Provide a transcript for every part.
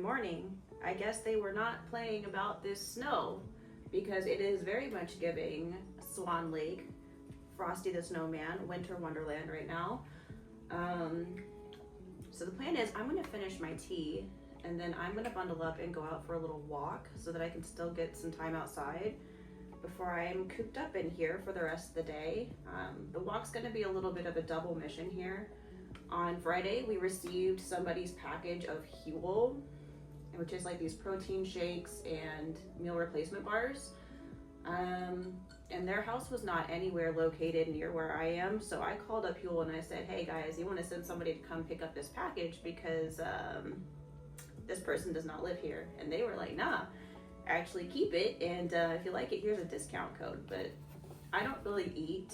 morning, I guess they were not playing about this snow because it is very much giving Swan Lake, Frosty the Snowman, Winter Wonderland right now. So the plan is I'm gonna finish my tea and then I'm gonna bundle up and go out for a little walk so that I can still get some time outside before I'm cooped up in here for the rest of the day. The walk's gonna be a little bit of a double mission here. On Friday, we received somebody's package of Huel, which is like these protein shakes and meal replacement bars. And their house was not anywhere located near where I am. So I called up Huel and I said, hey guys, you wanna send somebody to come pick up this package because this person does not live here. And they were like, nah, actually keep it. And if you like it, here's a discount code. But I don't really eat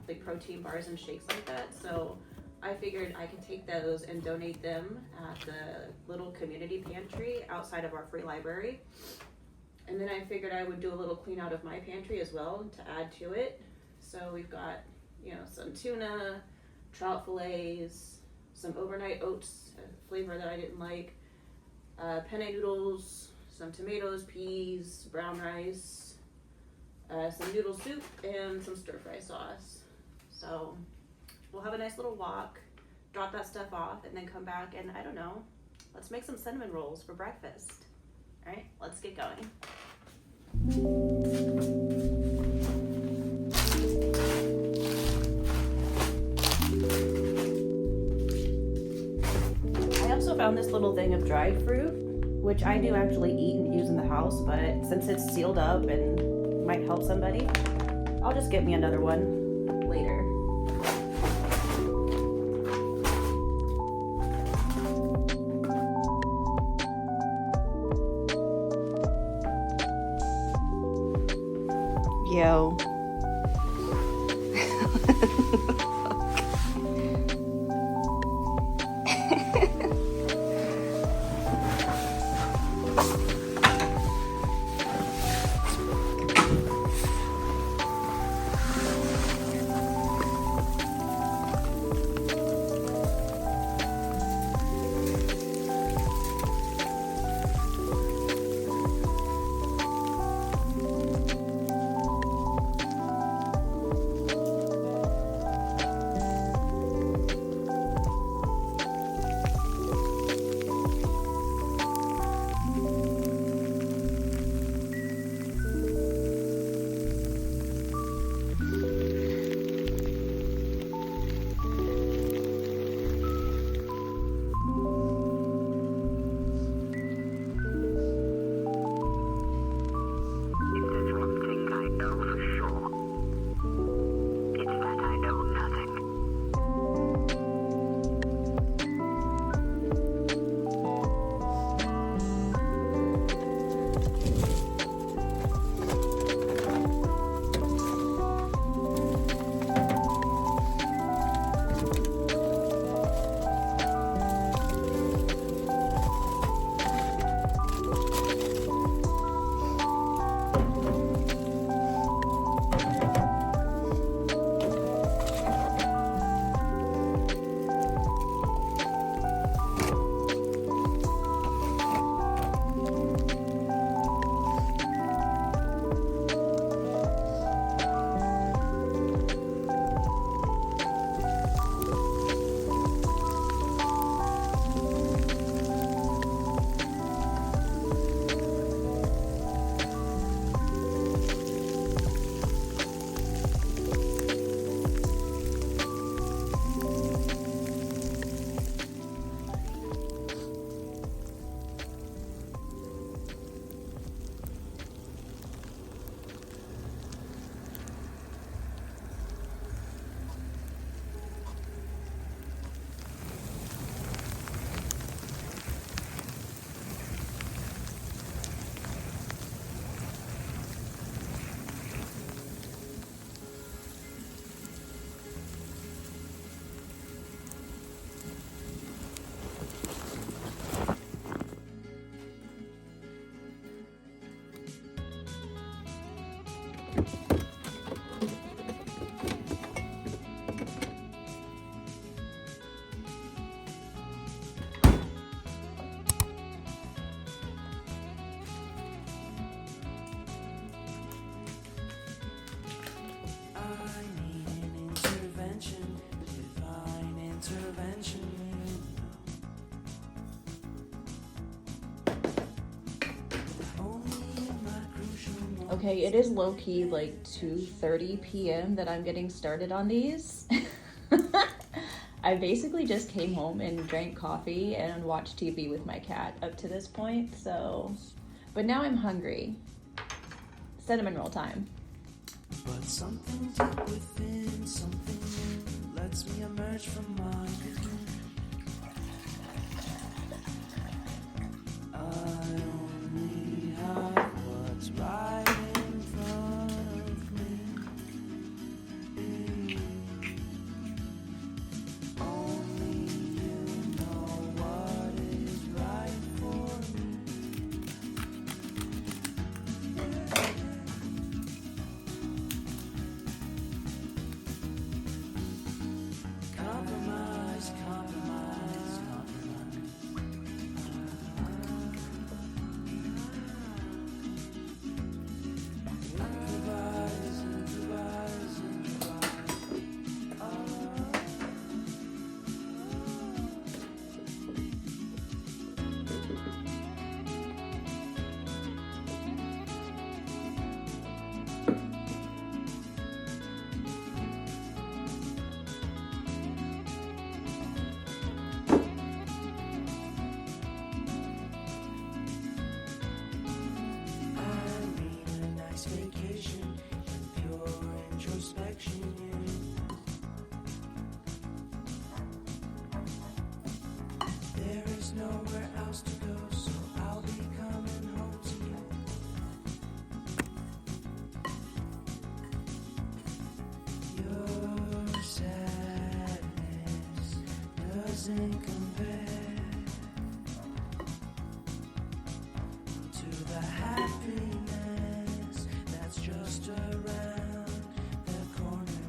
like protein bars and shakes like that. So I figured I could take those and donate them at the little community pantry outside of our free library. And then I figured I would do a little clean out of my pantry as well to add to it. So we've got, you know, some tuna, trout fillets, some overnight oats flavor that I didn't like, penne noodles, some tomatoes, peas, brown rice, some noodle soup, and some stir fry sauce. So we'll have a nice little walk, drop that stuff off, and then come back and, I don't know, let's make some cinnamon rolls for breakfast. All right, let's get going. I also found this little thing of dried fruit, which I do actually eat and use in the house, but since it's sealed up and might help somebody, I'll just get me another one later. Yo. Okay, it is low-key like 2:30 p.m. that I'm getting started on these. I basically just came home and drank coffee and watched TV with my cat up to this point, so... But now I'm hungry. Cinnamon roll time. But something deep within, something new, lets me emerge from my cocoon. I only have what's right in front of me. Only you know what is right for me. Compromise, compromise, compromise. Improvise, improvise, improvise. I mean a nice vacation in pure introspection. There is nowhere else to go, so I'll be coming home to you. Your sadness doesn't compare to the happiness that's just around the corner.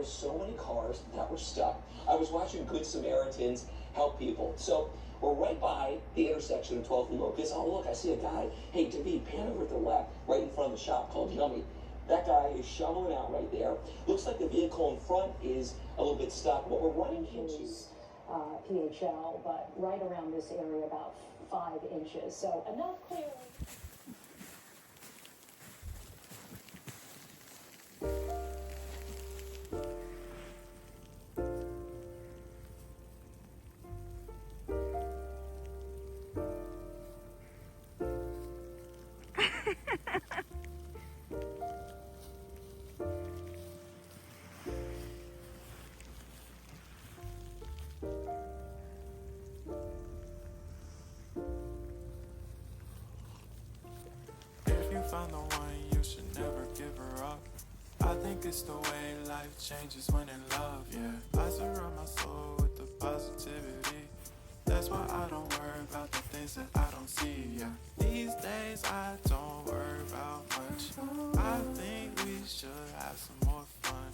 were so many cars that were stuck. I was watching Good Samaritans help people. So we're right by the intersection of 12th and Locust. Oh, look, I see a guy. Hey, David, pan over to the left, right in front of the shop called Yummy. That guy is shoveling out right there. Looks like the vehicle in front is a little bit stuck. What we're running into... PHL, but right around this area, about 5 inches. So enough clearly. Found the one, you should never give her up. I think it's the way life changes when in love, yeah. I surround my soul with the positivity. That's why I don't worry about the things that I don't see, yeah. These days I don't worry about much. I think we should have some more fun.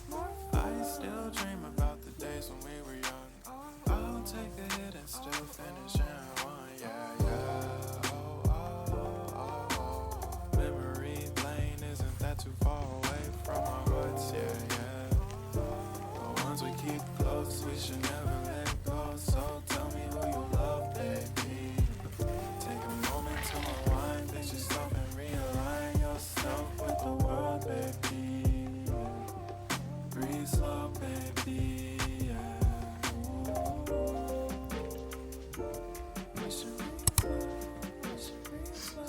I still dream about the days when we were young. I'll take a hit and still finish in one, yeah, yeah. Too far away from our hearts, yeah, yeah. The ones we keep close, we should never let go. So tell me who you love, baby. Take a moment to unwind, fix yourself and realign yourself with the world, baby. Breathe slow, baby, yeah. We should breathe slow, we should breathe slow,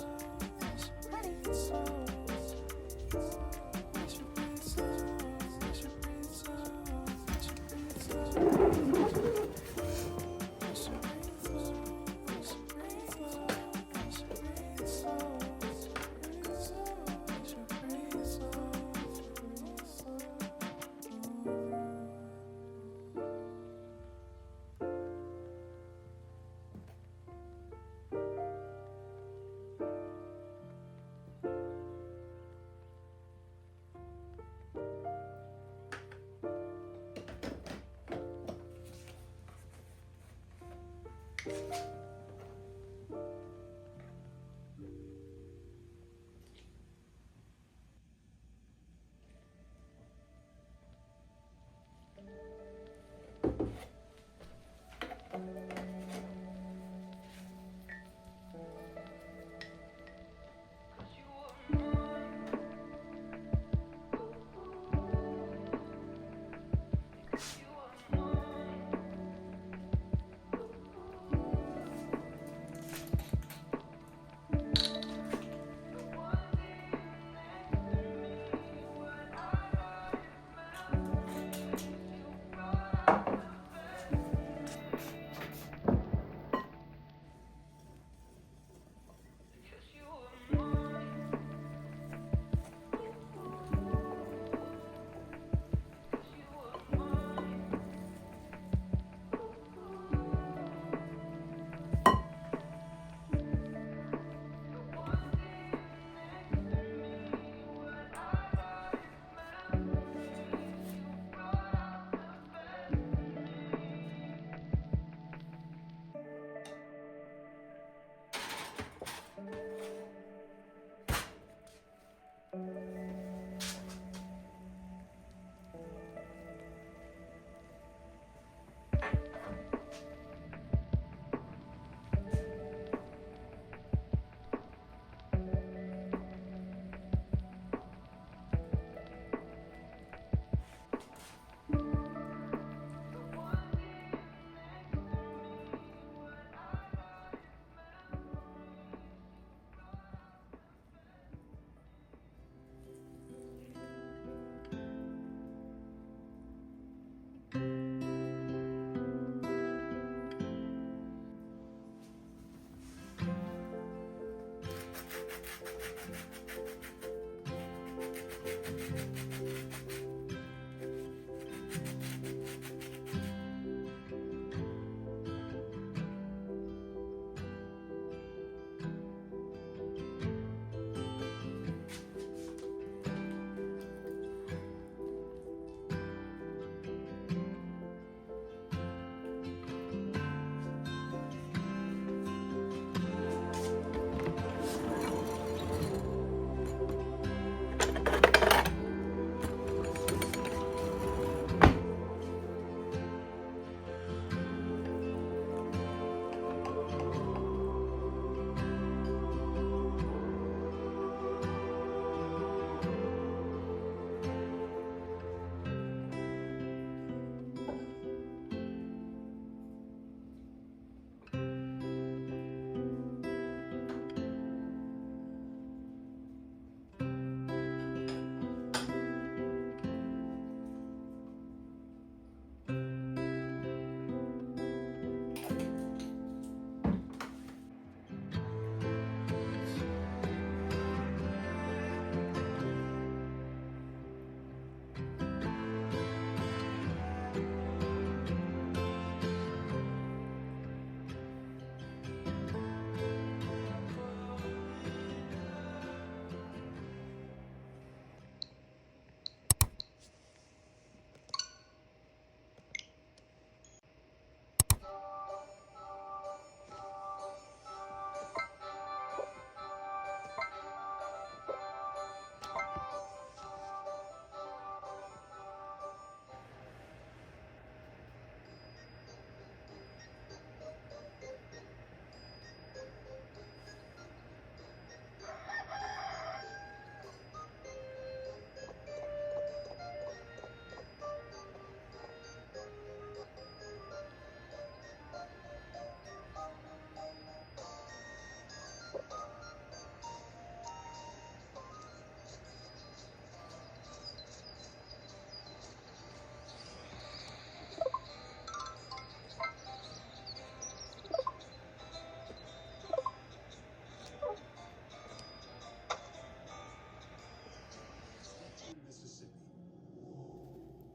we should breathe slow.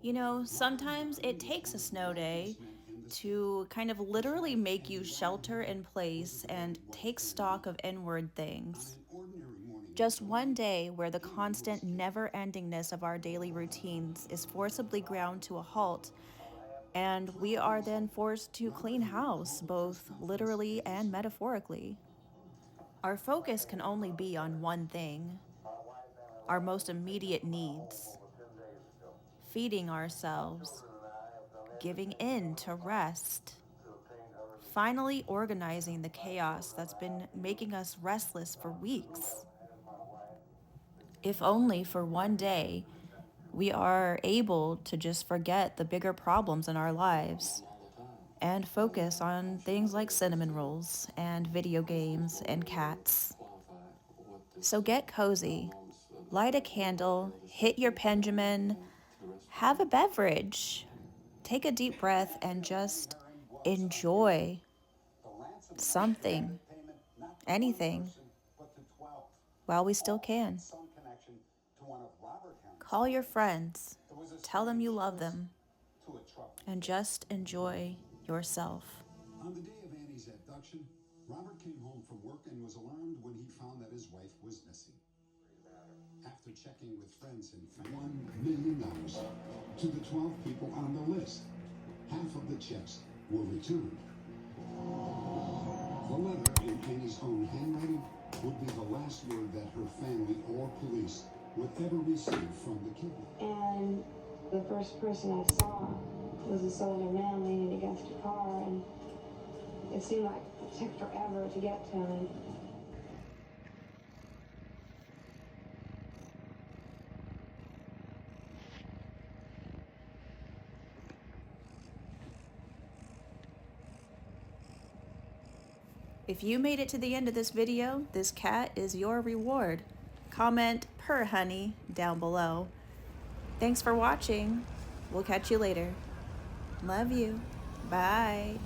You know, sometimes it takes a snow day to kind of literally make you shelter in place and take stock of inward things. Just one day where the constant never-endingness of our daily routines is forcibly ground to a halt, and we are then forced to clean house, both literally and metaphorically. Our focus can only be on one thing, our most immediate needs: feeding ourselves, giving in to rest, finally organizing the chaos that's been making us restless for weeks. If only for one day, we are able to just forget the bigger problems in our lives and focus on things like cinnamon rolls and video games and cats. So get cozy, light a candle, hit your Benjamin, have a beverage, take a deep breath, and just enjoy something, anything, while we still can. Call your friends, tell them you love them, and just enjoy yourself. On the day of Annie's abduction, Robert came home from work and was alarmed when he found that his wife was missing. After checking with friends and family, $1 million to the 12 people on the list. Half of the checks were returned. The letter, in Annie's own handwriting, would be the last word that her family or police would ever receive from the killer. And the first person I saw was this older man leaning against a car, and it seemed like it took forever to get to him. If you made it to the end of this video, this cat is your reward. Comment "purr honey" down below. Thanks for watching. We'll catch you later. Love you. Bye.